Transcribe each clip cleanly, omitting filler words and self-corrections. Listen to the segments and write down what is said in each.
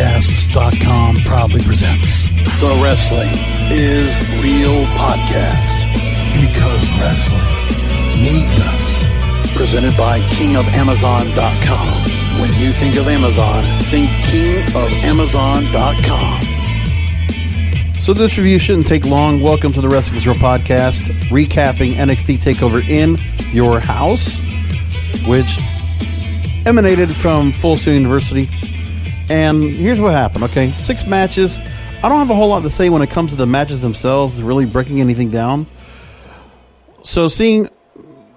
RealPodcasts.com proudly presents The Wrestling is Real Podcast, because wrestling needs us. Presented by KingofAmazon.com. When you think of Amazon, think KingofAmazon.com. So this review shouldn't take long. Welcome to the Wrestling is Real Podcast, recapping NXT Takeover in your house, which emanated from Full Sail University. And here's what happened, okay? 6 matches. I don't have a whole lot to say when it comes to the matches themselves, really breaking anything down. So seeing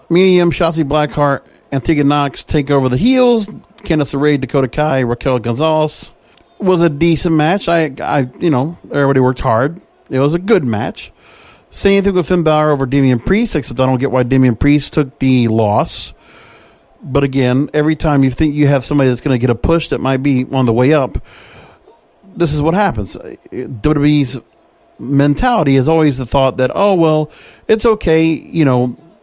Mia Yim, Shotzi Blackheart, and Tegan Nox take over the heels, Candice LeRae, Dakota Kai, Raquel González, was a decent match. Everybody worked hard. It was a good match. Same thing with Finn Bálor over Damian Priest, except I don't get why Damian Priest took the loss. But again, every time you think you have somebody that's going to get a push that might be on the way up, this is what happens. WWE's mentality is always the thought that, oh, well, it's okay.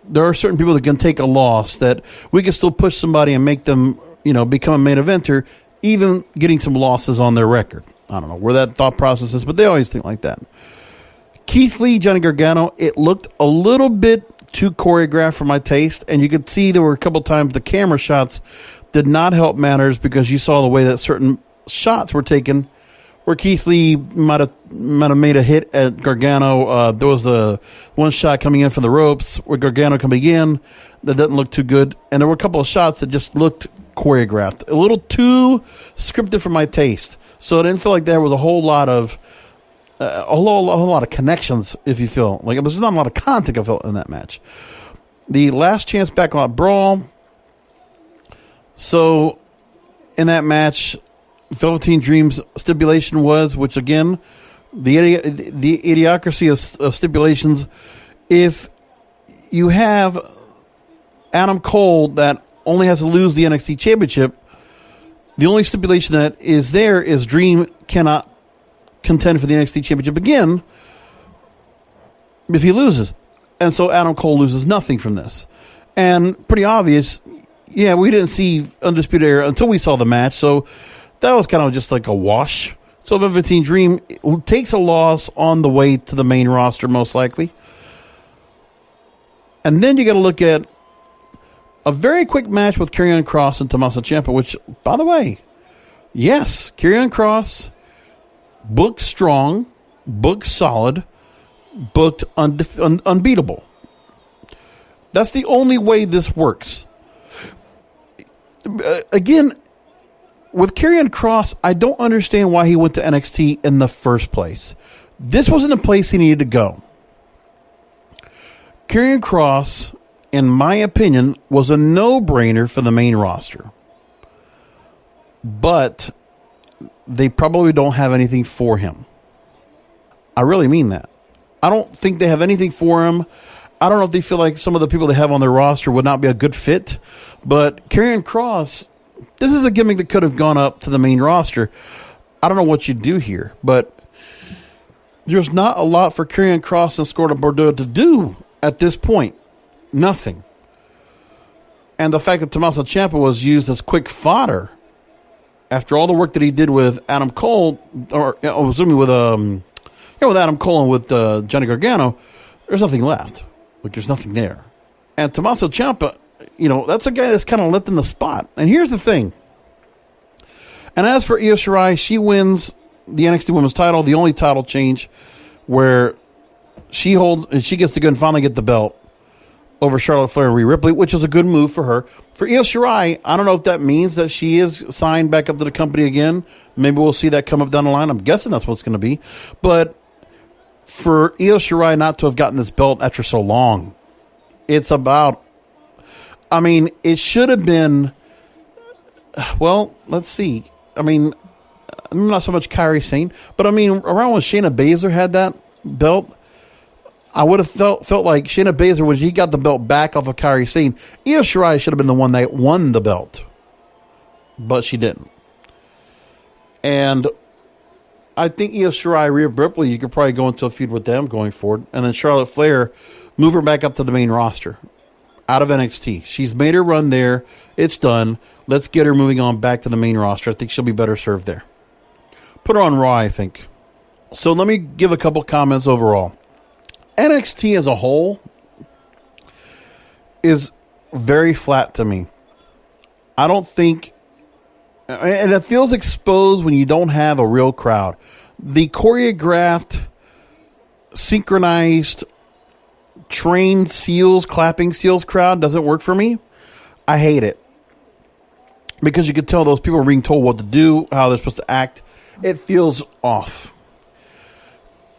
There are certain people that can take a loss, that we can still push somebody and make them, become a main eventer, even getting some losses on their record. I don't know where that thought process is, but they always think like that. Keith Lee, Johnny Gargano, it looked a little bit too choreographed for my taste, and you could see there were a couple times the camera shots did not help matters, because you saw the way that certain shots were taken where Keith Lee might have made a hit at Gargano. There was the one shot coming in from the ropes with Gargano coming in that didn't look too good, and there were a couple of shots that just looked choreographed, a little too scripted for my taste. So I didn't feel like there was a whole lot of connections, if you feel like it was not a lot of content I felt in that match. The last chance Backlot Brawl. So in that match, Velveteen Dream's stipulation was, which again, the idiocracy of stipulations, if you have Adam Cole that only has to lose the NXT Championship, the only stipulation that is there is Dream cannot contend for the NXT Championship again if he loses. And so Adam Cole loses nothing from this. And pretty obvious, yeah, we didn't see Undisputed Era until we saw the match, so that was kind of just like a wash. So Velveteen Dream takes a loss on the way to the main roster, most likely. And then you got to look at a very quick match with Karrion Kross and Tommaso Ciampa, which, by the way, yes, Karrion Kross booked strong, booked solid, booked unbeatable. That's the only way this works. Again, with Karrion Kross, I don't understand why he went to NXT in the first place. This wasn't a place he needed to go. Karrion Kross, in my opinion, was a no-brainer for the main roster. But they probably don't have anything for him. I really mean that. I don't think they have anything for him. I don't know if they feel like some of the people they have on their roster would not be a good fit. But Karrion Kross, this is a gimmick that could have gone up to the main roster. I don't know what you do here, but there's not a lot for Karrion Kross and Scarlett Bordeaux to do at this point. Nothing. And the fact that Tommaso Ciampa was used as quick fodder after all the work that he did with Adam Cole, or assuming with Adam Cole and with Johnny Gargano, there's nothing left. Like, there's nothing there. And Tommaso Ciampa, that's a guy that's kind of left in the spot. And here's the thing. And as for Io Shirai, she wins the NXT Women's title, the only title change where she gets to go and finally get the belt over Charlotte Flair and Rhea Ripley, which is a good move for her. For Io Shirai, I don't know if that means that she is signed back up to the company again. Maybe we'll see that come up down the line. I'm guessing that's what it's going to be. But for Io Shirai not to have gotten this belt after so long, it should have been, well, let's see. I'm not so much Kairi Sane, but around when Shayna Baszler had that belt, I would have felt like Shayna Baszler, when he got the belt back off of Kairi Sane, Io Shirai should have been the one that won the belt. But she didn't. And I think Io Shirai, Rhea Ripley, you could probably go into a feud with them going forward. And then Charlotte Flair, move her back up to the main roster. Out of NXT. She's made her run there. It's done. Let's get her moving on back to the main roster. I think she'll be better served there. Put her on Raw, I think. So let me give a couple comments overall. NXT as a whole is very flat to me. I don't think, and it feels exposed when you don't have a real crowd. The choreographed, synchronized, trained seals, clapping seals crowd doesn't work for me. I hate it. Because you can tell those people are being told what to do, how they're supposed to act. It feels off.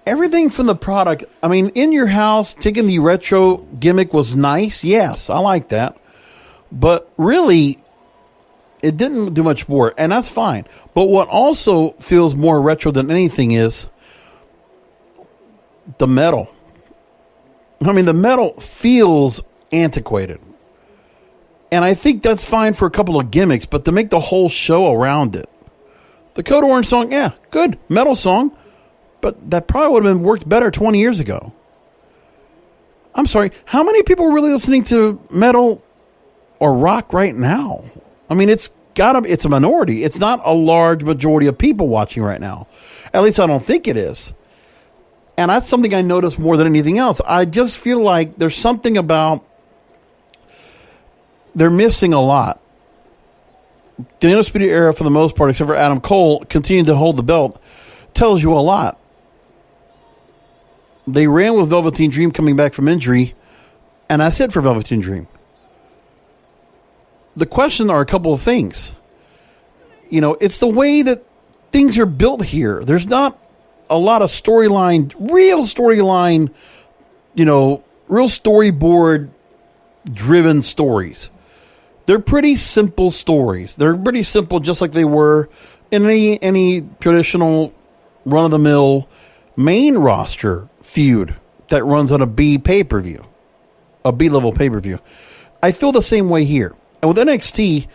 Everything from the product, I mean, in your house, taking the retro gimmick was nice. Yes, I like that. But really, it didn't do much more, and that's fine. But what also feels more retro than anything is the metal. I mean, the metal feels antiquated. And I think that's fine for a couple of gimmicks, but to make the whole show around it. The Code Orange song, yeah, good. Metal song. But that probably would have been worked better 20 years ago. I'm sorry, how many people are really listening to metal or rock right now? I mean, it's a minority. It's not a large majority of people watching right now. At least I don't think it is. And that's something I notice more than anything else. I just feel like there's something about they're missing a lot. The Undisputed Era, for the most part, except for Adam Cole, continuing to hold the belt, tells you a lot. They ran with Velveteen Dream coming back from injury, and that's it for Velveteen Dream. The question are a couple of things. You know, it's the way that things are built here. There's not a lot of real storyline, real storyboard-driven stories. They're pretty simple stories. They're pretty simple, just like they were in any traditional run-of-the-mill main roster feud that runs on a B pay-per-view, a B-level pay-per-view. I feel the same way here. And with NXT,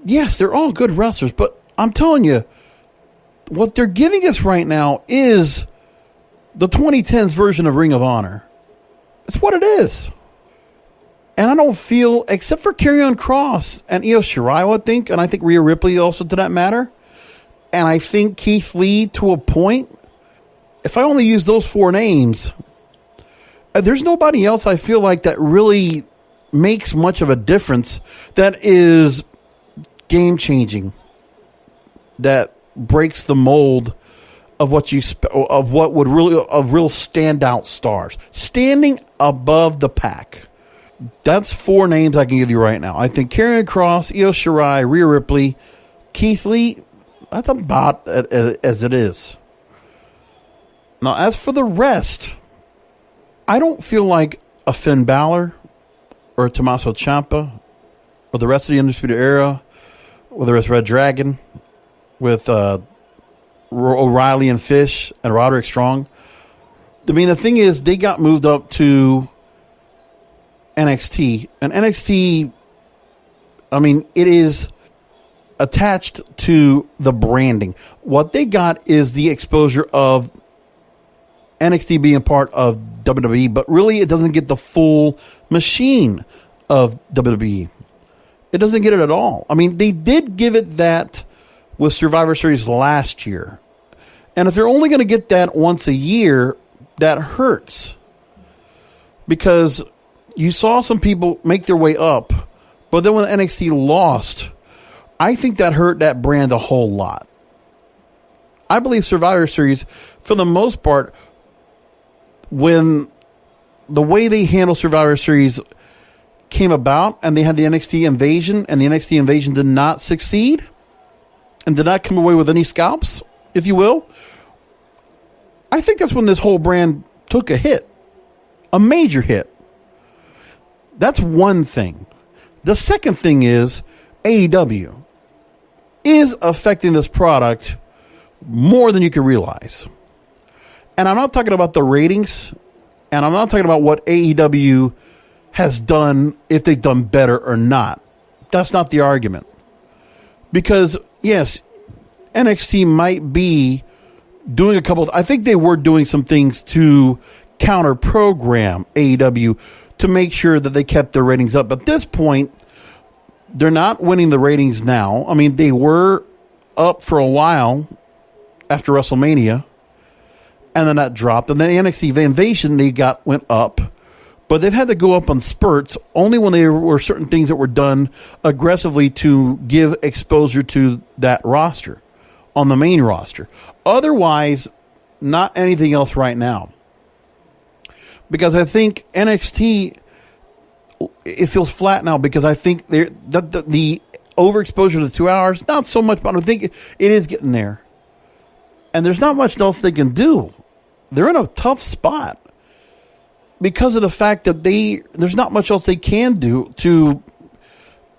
yes, they're all good wrestlers, but I'm telling you, what they're giving us right now is the 2010s version of Ring of Honor. It's what it is. And I don't feel, except for Karrion Kross and Io Shirai, I would think, and I think Rhea Ripley also to that matter, and I think Keith Lee to a point, if I only use those four names, there's nobody else I feel like that really makes much of a difference that is game-changing, that breaks the mold of what real standout stars, standing above the pack. That's four names I can give you right now. I think Karrion Kross, Io Shirai, Rhea Ripley, Keith Lee, that's about as it is. Now, as for the rest, I don't feel like a Finn Bálor or a Tommaso Ciampa or the rest of the Undisputed Era, whether it's Red Dragon with O'Reilly and Fish and Roderick Strong. I mean, the thing is, they got moved up to NXT, and NXT, I mean, it is attached to the branding. What they got is the exposure of NXT being part of WWE, but really it doesn't get the full machine of WWE. It doesn't get it at all. I mean, they did give it that with Survivor Series last year. And if they're only going to get that once a year, that hurts. Because you saw some people make their way up, but then when NXT lost, I think that hurt that brand a whole lot. I believe Survivor Series, for the most part, when the way they handled Survivor Series came about and they had the NXT invasion and the NXT invasion did not succeed and did not come away with any scalps, if you will, I think that's when this whole brand took a hit, a major hit. That's one thing. The second thing is AEW is affecting this product more than you can realize. And I'm not talking about the ratings, and I'm not talking about what AEW has done, if they've done better or not. That's not the argument. Because, yes, NXT might be doing I think they were doing some things to counter-program AEW to make sure that they kept their ratings up. At this point, they're not winning the ratings now. I mean, they were up for a while after WrestleMania, and then that dropped. And then NXT Invasion, went up, but they've had to go up on spurts only when there were certain things that were done aggressively to give exposure to that roster on the main roster. Otherwise, not anything else right now. Because I think NXT, it feels flat now because I think the overexposure to the 2 hours, not so much, but I think it is getting there. And there's not much else they can do. They're in a tough spot because of the fact that there's not much else they can do to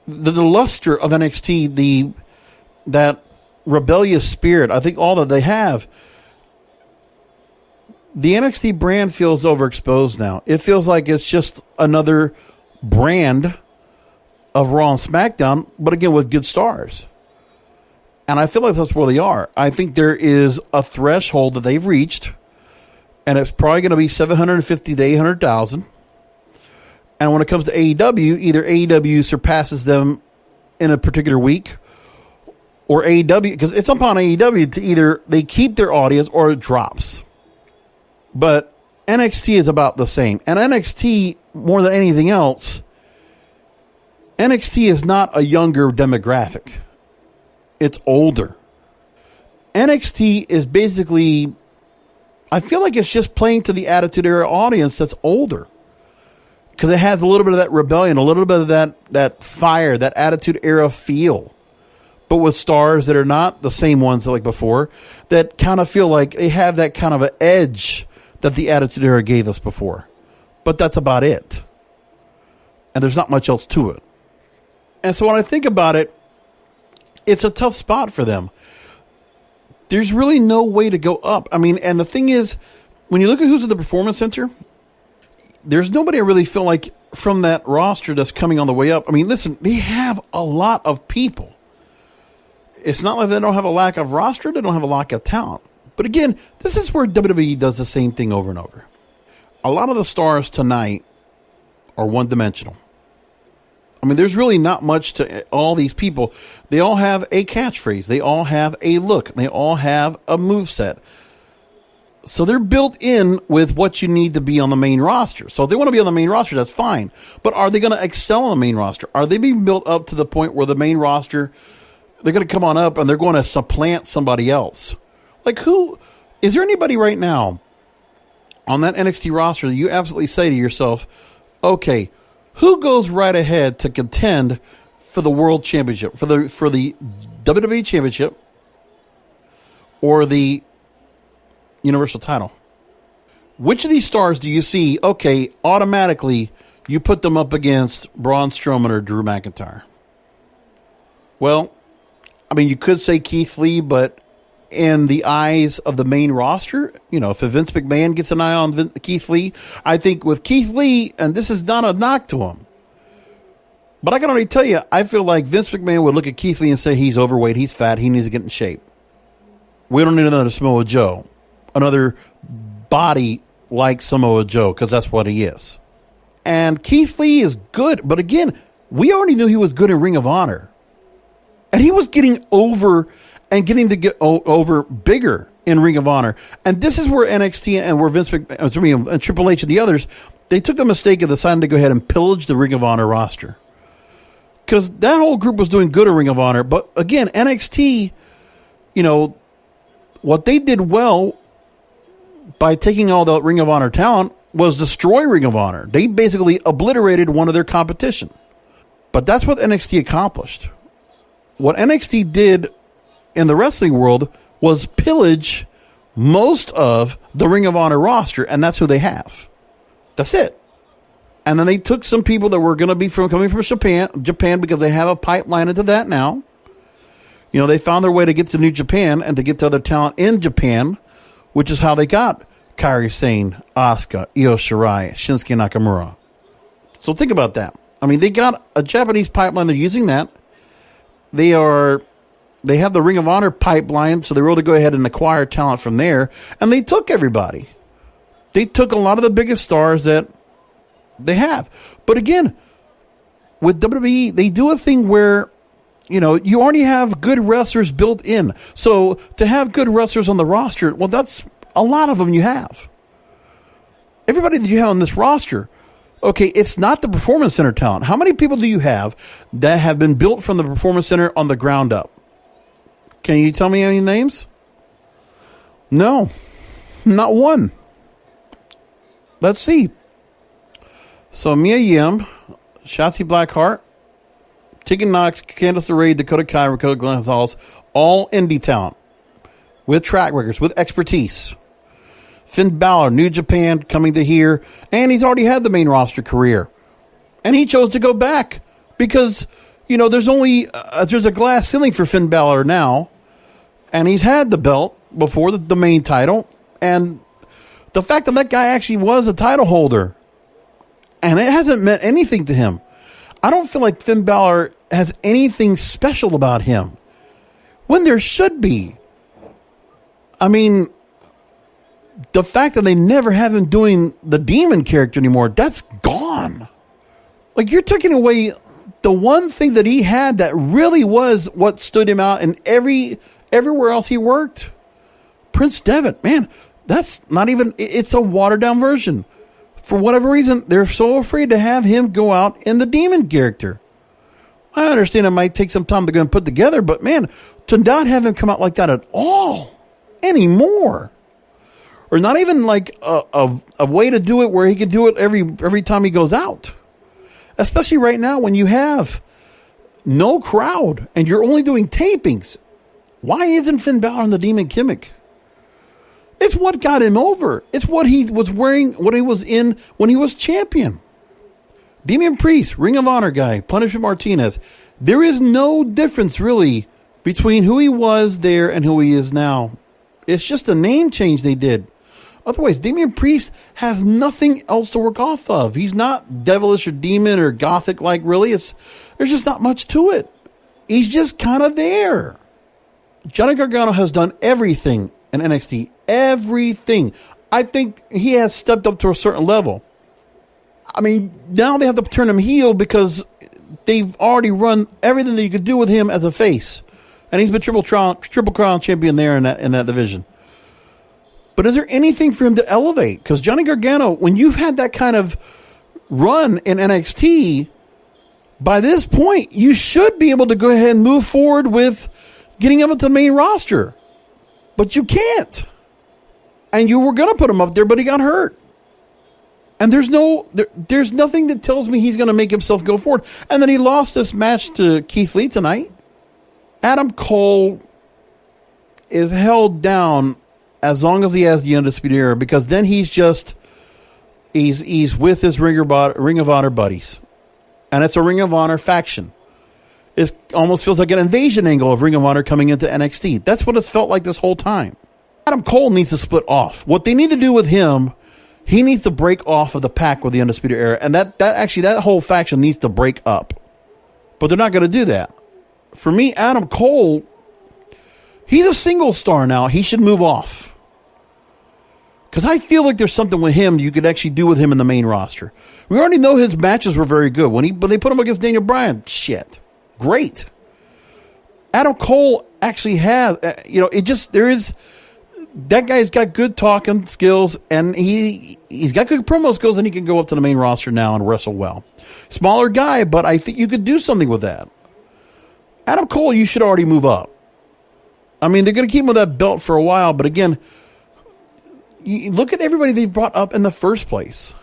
the luster of NXT, that rebellious spirit. I think all that they have. The NXT brand feels overexposed now. It feels like it's just another brand of Raw and SmackDown, but again, with good stars. And I feel like that's where they are. I think there is a threshold that they've reached, and it's probably going to be 750 to 800,000. And when it comes to AEW, either AEW surpasses them in a particular week, or AEW, because it's upon AEW to either they keep their audience or it drops. But NXT is about the same. And NXT, more than anything else, NXT is not a younger demographic. It's older. NXT is basically, I feel like it's just playing to the Attitude Era audience that's older. Because it has a little bit of that rebellion, a little bit of that fire, that Attitude Era feel. But with stars that are not the same ones like before, that kind of feel like they have that kind of an edge that the Attitude Era gave us before. But that's about it. And there's not much else to it. And so when I think about it, it's a tough spot for them. There's really no way to go up. I mean, and the thing is, when you look at who's at the Performance Center, there's nobody I really feel like from that roster that's coming on the way up. I mean, listen, they have a lot of people. It's not like they don't have a lack of roster. They don't have a lack of talent. But again, this is where WWE does the same thing over and over. A lot of the stars tonight are one-dimensional. I mean, there's really not much to all these people. They all have a catchphrase. They all have a look. They all have a moveset. So they're built in with what you need to be on the main roster. So if they want to be on the main roster, that's fine. But are they going to excel on the main roster? Are they being built up to the point where the main roster, they're going to come on up and they're going to supplant somebody else? Like who? Is there anybody right now on that NXT roster that you absolutely say to yourself, okay, who goes right ahead to contend for the World Championship, for the WWE Championship or the Universal title? Which of these stars do you see, okay, automatically you put them up against Braun Strowman or Drew McIntyre? Well, I mean, you could say Keith Lee, but in the eyes of the main roster, you know, if Vince McMahon gets an eye on Keith Lee, I think with Keith Lee, and this is not a knock to him, but I can already tell you, I feel like Vince McMahon would look at Keith Lee and say he's overweight, he's fat, he needs to get in shape. We don't need another Samoa Joe, another body like Samoa Joe, because that's what he is. And Keith Lee is good, but again, we already knew he was good in Ring of Honor. And he was getting over and getting to get over bigger in Ring of Honor. And this is where NXT and where Vince McMahon and Triple H and the others, they took the mistake of deciding to go ahead and pillage the Ring of Honor roster. Because that whole group was doing good in Ring of Honor. But again, NXT, you know, what they did well by taking all the Ring of Honor talent was destroy Ring of Honor. They basically obliterated one of their competition. But that's what NXT accomplished. What NXT did in the wrestling world was pillage most of the Ring of Honor roster, and that's who they have. That's it. And then they took some people that were going to be coming from Japan because they have a pipeline into that now. You know, they found their way to get to New Japan and to get to other talent in Japan, which is how they got Kairi Sane, Asuka, Io Shirai, Shinsuke Nakamura. So think about that. I mean, they got a Japanese pipeline. They're using that. They have the Ring of Honor pipeline, so they were able to go ahead and acquire talent from there. And they took everybody. They took a lot of the biggest stars that they have. But again, with WWE, they do a thing where you already have good wrestlers built in. So to have good wrestlers on the roster, well, that's a lot of them you have. Everybody that you have on this roster, okay, it's not the Performance Center talent. How many people do you have that have been built from the Performance Center on the ground up? Can you tell me any names? No, not one. Let's see. So Mia Yim, Shotzi Blackheart, Tegan Nox, Candice LeRae, Dakota Kai, Raquel González, all indie talent with track records, with expertise. Finn Bálor, New Japan, coming to here, and he's already had the main roster career. And he chose to go back because, there's a glass ceiling for Finn Bálor now, and he's had the belt before the main title, and the fact that guy actually was a title holder, and it hasn't meant anything to him. I don't feel like Finn Bálor has anything special about him when there should be. I mean, the fact that they never have him doing the demon character anymore, that's gone. Like, you're taking away the one thing that he had that really was what stood him out in everywhere else he worked. Prince Devitt, man, that's not even, it's a watered down version. For whatever reason, they're so afraid to have him go out in the demon character. I understand it might take some time to go and put together, but man, to not have him come out like that at all anymore, or not even like a way to do it where he can do it every time he goes out, especially right now when you have no crowd and you're only doing tapings. Why isn't Finn Bálor in the demon gimmick? It's what got him over. It's what he was wearing, what he was in when he was champion. Damian Priest, Ring of Honor guy, Punishment Martinez. There is no difference really between who he was there and who he is now. It's just a name change they did. Otherwise, Damian Priest has nothing else to work off of. He's not devilish or demon or gothic like really. There's just not much to it. He's just kind of there. Johnny Gargano has done everything in NXT. Everything. I think he has stepped up to a certain level. I mean, now they have to turn him heel because they've already run everything that you could do with him as a face. And he's been triple crown champion there in that division. But is there anything for him to elevate? Because Johnny Gargano, when you've had that kind of run in NXT, by this point, you should be able to go ahead and move forward with getting him into the main roster. But you can't. And you were going to put him up there, but he got hurt. And there's nothing that tells me he's going to make himself go forward. And then he lost this match to Keith Lee tonight. Adam Cole is held down as long as he has the Undisputed Era, because then he's with his Ring of Honor buddies. And it's a Ring of Honor faction. It almost feels like an invasion angle of Ring of Honor coming into NXT. That's what it's felt like this whole time. Adam Cole needs to split off. What they need to do with him, he needs to break off of the pack with the Undisputed Era. And that whole faction needs to break up. But they're not going to do that. For me, Adam Cole, he's a single star now. He should move off. Because I feel like there's something with him you could actually do with him in the main roster. We already know his matches were very good. But they put him against Daniel Bryan, shit. Great. Adam Cole actually has, that guy's got good talking skills, and he's got good promo skills, and he can go up to the main roster now and wrestle well. Smaller guy, but I think you could do something with that. Adam Cole, you should already move up. I mean, they're going to keep him with that belt for a while, but again, you look at everybody they've brought up in the first place.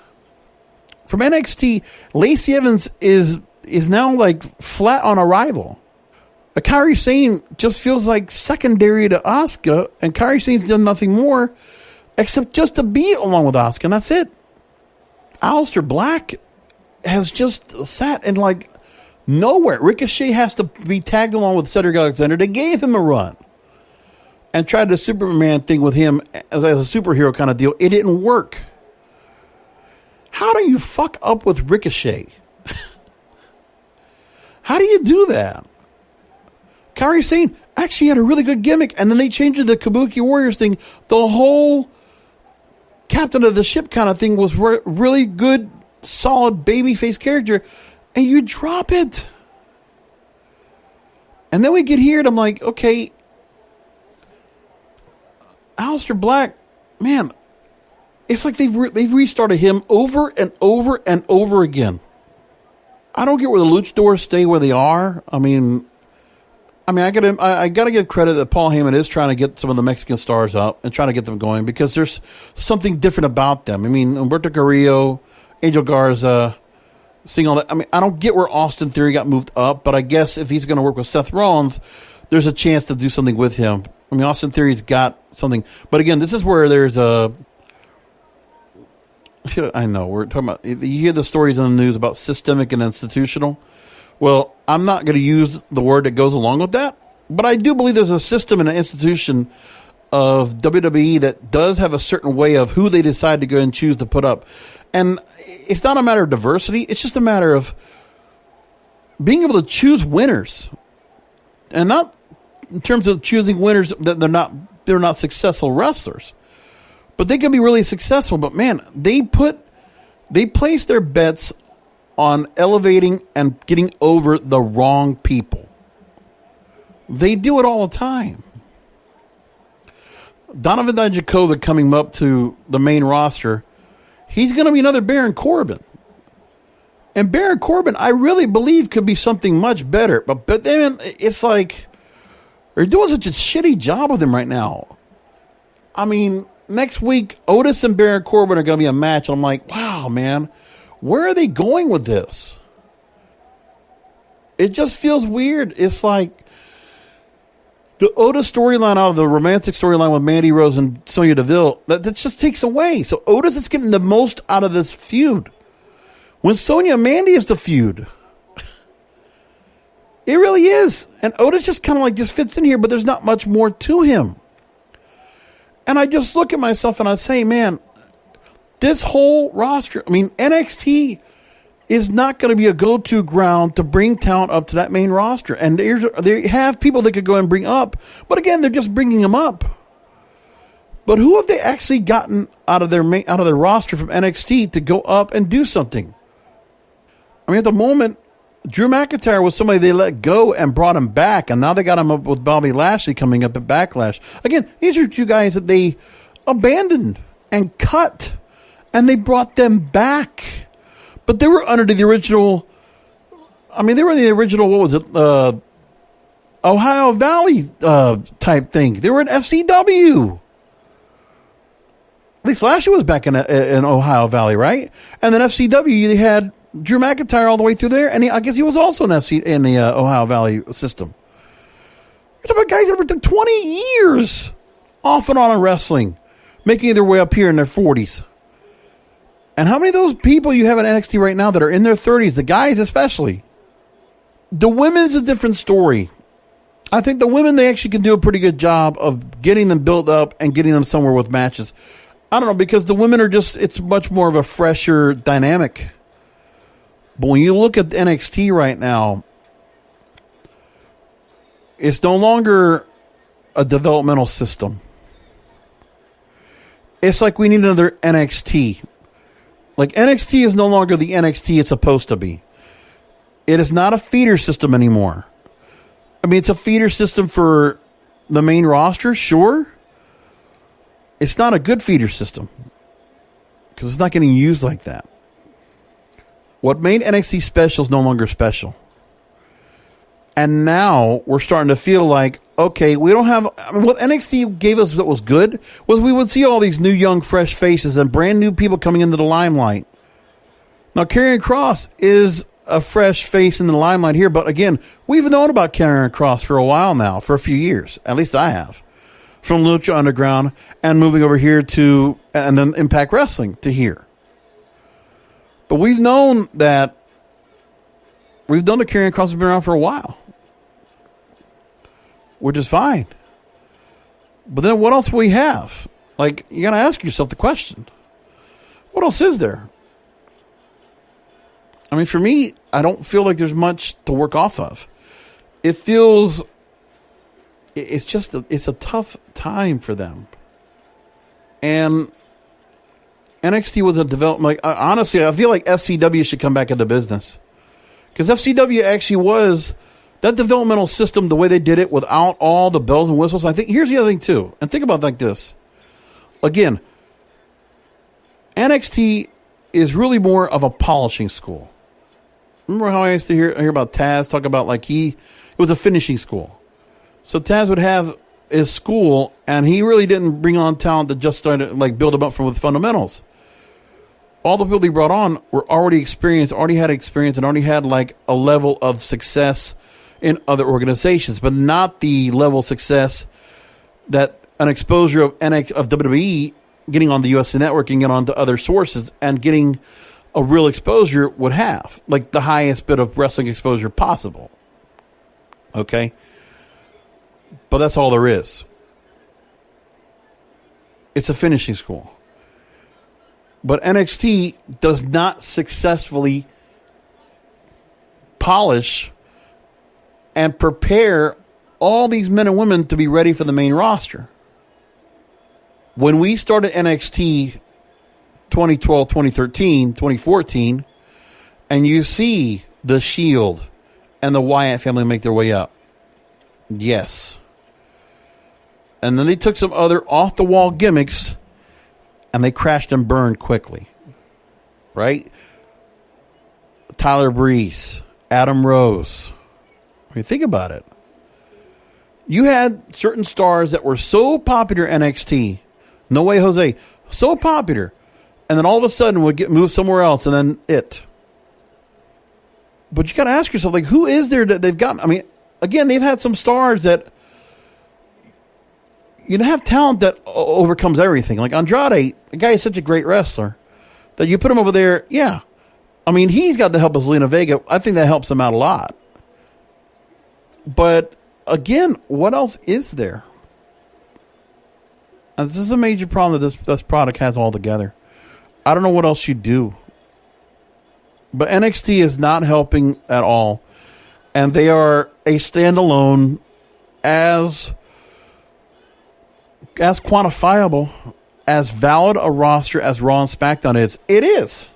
From NXT, Lacey Evans is now like flat on arrival. Kairi Sane just feels like secondary to Asuka, and Kairi Sane's done nothing more except just to be along with Asuka, and that's it. Aleister Black has just sat in like nowhere. Ricochet has to be tagged along with Cedric Alexander. They gave him a run and tried the Superman thing with him as a superhero kind of deal. It didn't work. How do you fuck up with Ricochet? How do you do that? Kairi Sane actually had a really good gimmick, and then they changed it to the Kabuki Warriors thing. The whole captain of the ship kind of thing was really good, solid babyface character, and you drop it. And then we get here and I'm like, okay, Aleister Black, man, it's like they've restarted him over and over and over again. I don't get where the luchadors stay where they are. I mean, I gotta give credit that Paul Heyman is trying to get some of the Mexican stars up and trying to get them going because there's something different about them. I mean, Humberto Carrillo, Angel Garza, seeing all that. I mean, I don't get where Austin Theory got moved up, but I guess if he's going to work with Seth Rollins, there's a chance to do something with him. I mean, Austin Theory's got something, but again, this is where there's a. I know we're talking about. You hear the stories in the news about systemic and institutional. Well, I'm not going to use the word that goes along with that, but I do believe there's a system and an institution of WWE that does have a certain way of who they decide to go and choose to put up. And it's not a matter of diversity. It's just a matter of being able to choose winners, and not in terms of choosing winners that they're not successful wrestlers, but they can be really successful. But man, they place their bets on elevating and getting over the wrong people. They do it all the time. Donovan Dijakovic coming up to the main roster, he's going to be another Baron Corbin. And Baron Corbin, I really believe, could be something much better. But then it's like they're doing such a shitty job with him right now. I mean, next week, Otis and Baron Corbin are going to be a match. And I'm like, wow, man. Where are they going with this? It just feels weird. It's like the Otis storyline out of the romantic storyline with Mandy Rose and Sonya Deville, that just takes away. So Otis is getting the most out of this feud. When Sonya and Mandy is the feud. It really is. And Otis just kind of like just fits in here, but there's not much more to him. And I just look at myself and I say, man, this whole roster, I mean, NXT is not going to be a go-to ground to bring talent up to that main roster. And they have people they could go and bring up. But again, they're just bringing them up. But who have they actually gotten out of their roster from NXT to go up and do something? I mean, at the moment, Drew McIntyre was somebody they let go and brought him back. And now they got him up with Bobby Lashley coming up at Backlash. Again, these are two guys that they abandoned and cut. And they brought them back. But they were under the original, I mean, they were in the original, what was it, Ohio Valley type thing. They were in FCW. At least Lashley was back in Ohio Valley, right? And then FCW, they had Drew McIntyre all the way through there. And I guess he was also in the Ohio Valley system. You're talking about guys that took 20 years off and on in wrestling, making their way up here in their 40s. And how many of those people you have in NXT right now that are in their 30s, the guys especially? The women's a different story. I think the women, they actually can do a pretty good job of getting them built up and getting them somewhere with matches. I don't know, because the women are just, it's much more of a fresher dynamic. But when you look at NXT right now, it's no longer a developmental system. It's like we need another NXT. Like, NXT is no longer the NXT it's supposed to be. It is not a feeder system anymore. I mean, it's a feeder system for the main roster, sure. It's not a good feeder system because it's not getting used like that. What made NXT special is no longer special. And now we're starting to feel like, okay, we don't have... I mean, what NXT gave us that was good was we would see all these new, young, fresh faces and brand new people coming into the limelight. Now, Karrion Kross is a fresh face in the limelight here, but again, we've known about Karrion Kross for a while now, for a few years. At least I have. From Lucha Underground and moving over here to... and then Impact Wrestling to here. But we've known that... we've known that Karrion Kross has been around for a while. Which is fine. But then what else will we have? Like, you got to ask yourself the question. What else is there? I mean, for me, I don't feel like there's much to work off of. It feels... it's a tough time for them. And NXT was a development... like, honestly, I feel like FCW should come back into business. Because FCW actually was That developmental system, the way they did it without all the bells and whistles, I think, here's the other thing too. And think about it like this. Again, NXT is really more of a polishing school. Remember how I used to hear about Taz talk about it was a finishing school. So Taz would have his school, and he really didn't bring on talent that just started build them up from with fundamentals. All the people he brought on were already experienced, already had experience, and already had a level of success in other organizations, but not the level of success that an exposure of WWE getting on the USA Network and getting on to other sources and getting a real exposure would have, the highest bit of wrestling exposure possible. Okay? But that's all there is. It's a finishing school. But NXT does not successfully polish and prepare all these men and women to be ready for the main roster. When we started NXT 2012, 2013, 2014, and you see the Shield and the Wyatt family make their way up. Yes. And then they took some other off-the-wall gimmicks and they crashed and burned quickly. Right? Tyler Breeze, Adam Rose. Think about it. You had certain stars that were so popular in NXT. No Way Jose. So popular. And then all of a sudden would get moved somewhere else and then it. But you got to ask yourself, who is there that they've gotten? I mean, again, they've had some stars that have talent that overcomes everything. Like Andrade, the guy is such a great wrestler that you put him over there. Yeah. I mean, he's got the help of Zelina Vega. I think that helps him out a lot. But again, what else is there? And this is a major problem that this product has altogether. I don't know what else you do. But NXT is not helping at all. And they are a standalone as quantifiable, as valid a roster as Raw and SmackDown is. It is.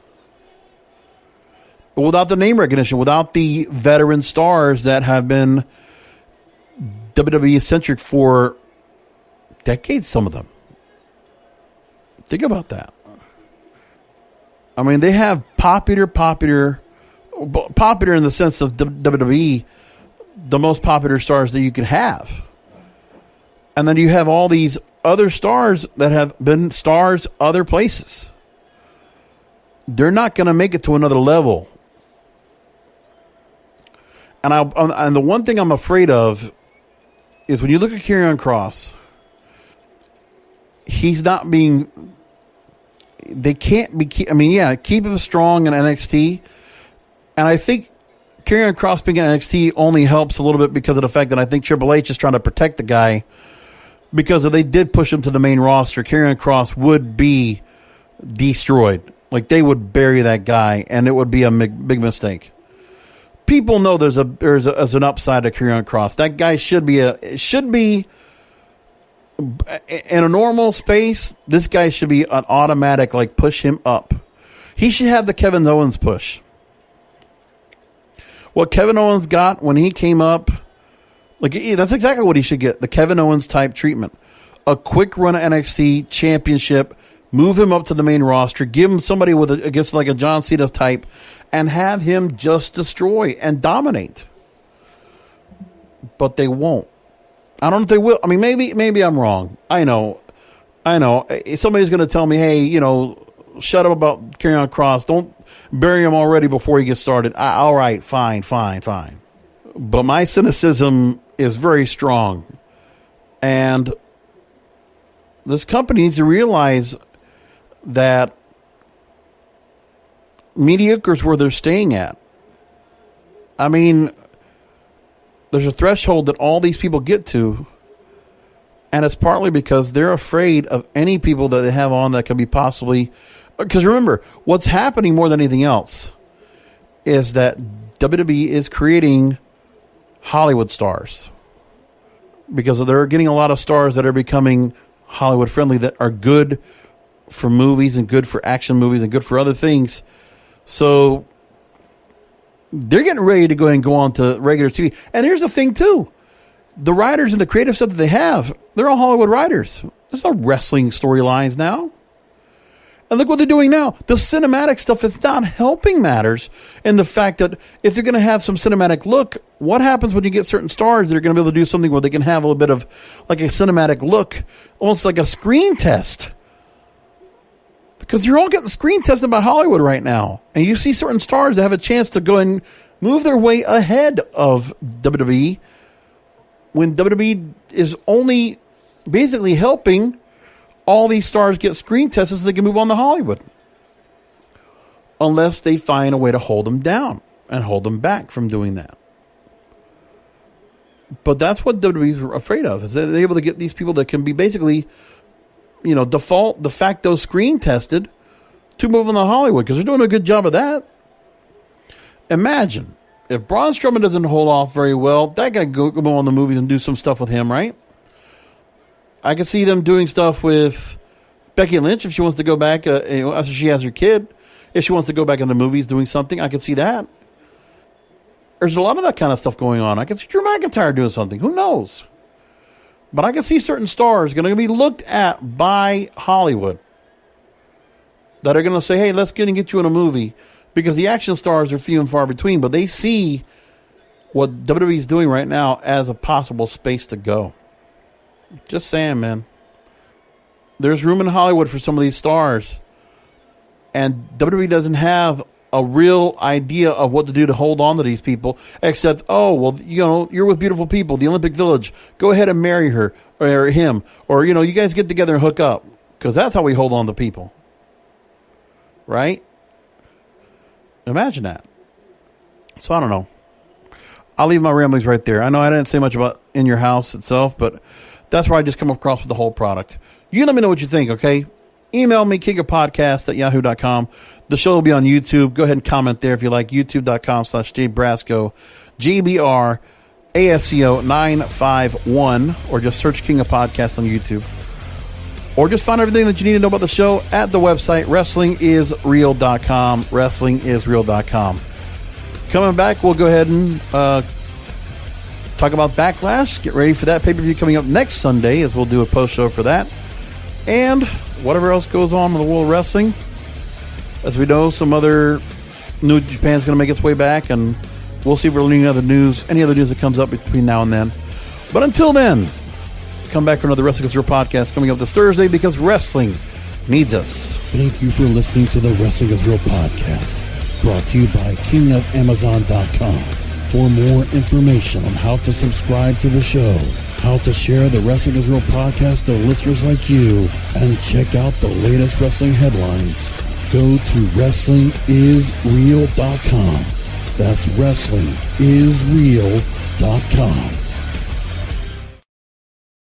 But without the name recognition, without the veteran stars that have been WWE-centric for decades, some of them. Think about that. I mean, they have popular in the sense of WWE, the most popular stars that you can have. And then you have all these other stars that have been stars other places. They're not going to make it to another level. And the one thing I'm afraid of is when you look at Karrion Kross, he's not being... They can't be... keep him strong in NXT. And I think Karrion Kross being in NXT only helps a little bit because of the fact that I think Triple H is trying to protect the guy. Because if they did push him to the main roster, Karrion Kross would be destroyed. They would bury that guy, and it would be a big mistake. People know there's an upside to Karrion Kross. That guy should be in a normal space. This guy should be an automatic push him up. He should have the Kevin Owens push. What Kevin Owens got when he came up, that's exactly what he should get. The Kevin Owens type treatment. A quick run of NXT championship, move him up to the main roster, give him somebody against a John Cena type, and have him just destroy and dominate. But they won't. I don't know if they will. I mean, maybe I'm wrong. I know. Somebody's going to tell me, hey, shut up about Karrion Kross. Don't bury him already before he gets started. All right, fine. But my cynicism is very strong. And this company needs to realize that mediocre is where they're staying at. I mean, there's a threshold that all these people get to, and it's partly because they're afraid of any people that they have on that could be possibly... Because remember, what's happening more than anything else is that WWE is creating Hollywood stars. Because they're getting a lot of stars that are becoming Hollywood friendly, that are good for movies and good for action movies and good for other things. So they're getting ready to go and go on to regular TV. And here's the thing, too. The writers and the creative stuff that they have, they're all Hollywood writers. There's no wrestling storylines now. And look what they're doing now. The cinematic stuff is not helping matters. And the fact that if they're going to have some cinematic look, what happens when you get certain stars that are going to be able to do something where they can have a little bit of like a cinematic look, almost like a screen test? Because you're all getting screen tested by Hollywood right now. And you see certain stars that have a chance to go and move their way ahead of WWE when WWE is only basically helping all these stars get screen tested so they can move on to Hollywood. Unless they find a way to hold them down and hold them back from doing that. But that's what WWE's afraid of, is that they're able to get these people that can be basically, de facto screen tested to move on to Hollywood, because they're doing a good job of that. Imagine if Braun Strowman doesn't hold off very well, that guy go on the movies and do some stuff with him, right? I could see them doing stuff with Becky Lynch if she wants to go back after she has her kid. If she wants to go back into movies doing something, I could see that. There's a lot of that kind of stuff going on. I could see Drew McIntyre doing something. Who knows? But I could see certain stars going to be looked at by Hollywood that are going to say, hey, let's get you in a movie. Because the action stars are few and far between, but they see what WWE is doing right now as a possible space to go. Just saying, man. There's room in Hollywood for some of these stars. And WWE doesn't have a real idea of what to do to hold on to these people, except, you're with beautiful people, the Olympic Village. Go ahead and marry her or him. Or, you guys get together and hook up. Because that's how we hold on to people. Right? Imagine that. So I don't know. I'll leave my ramblings right there. I know I didn't say much about In Your House itself, but that's where I just come across with the whole product. You let me know what you think, okay? Email me, kingofpodcast@yahoo.com. The show will be on YouTube. Go ahead and comment there if you like. YouTube.com/JBrasco, GBRASCO951, or just search King of Podcast on YouTube. Or just find everything that you need to know about the show at the website, wrestlingisreal.com, wrestlingisreal.com. Coming back, we'll go ahead and talk about Backlash. Get ready for that pay-per-view coming up next Sunday, as we'll do a post-show for that. And whatever else goes on in the world of wrestling. As we know, some other New Japan's going to make its way back, and we'll see if we're learning any other news that comes up between now and then. But until then, come back for another Wrestling is Real podcast coming up this Thursday, because wrestling needs us. Thank you for listening to the Wrestling is Real podcast, brought to you by KingofAmazon.com. For more information on how to subscribe to the show, how to share the Wrestling is Real podcast to listeners like you, and check out the latest wrestling headlines, go to WrestlingIsReal.com. That's WrestlingIsReal.com.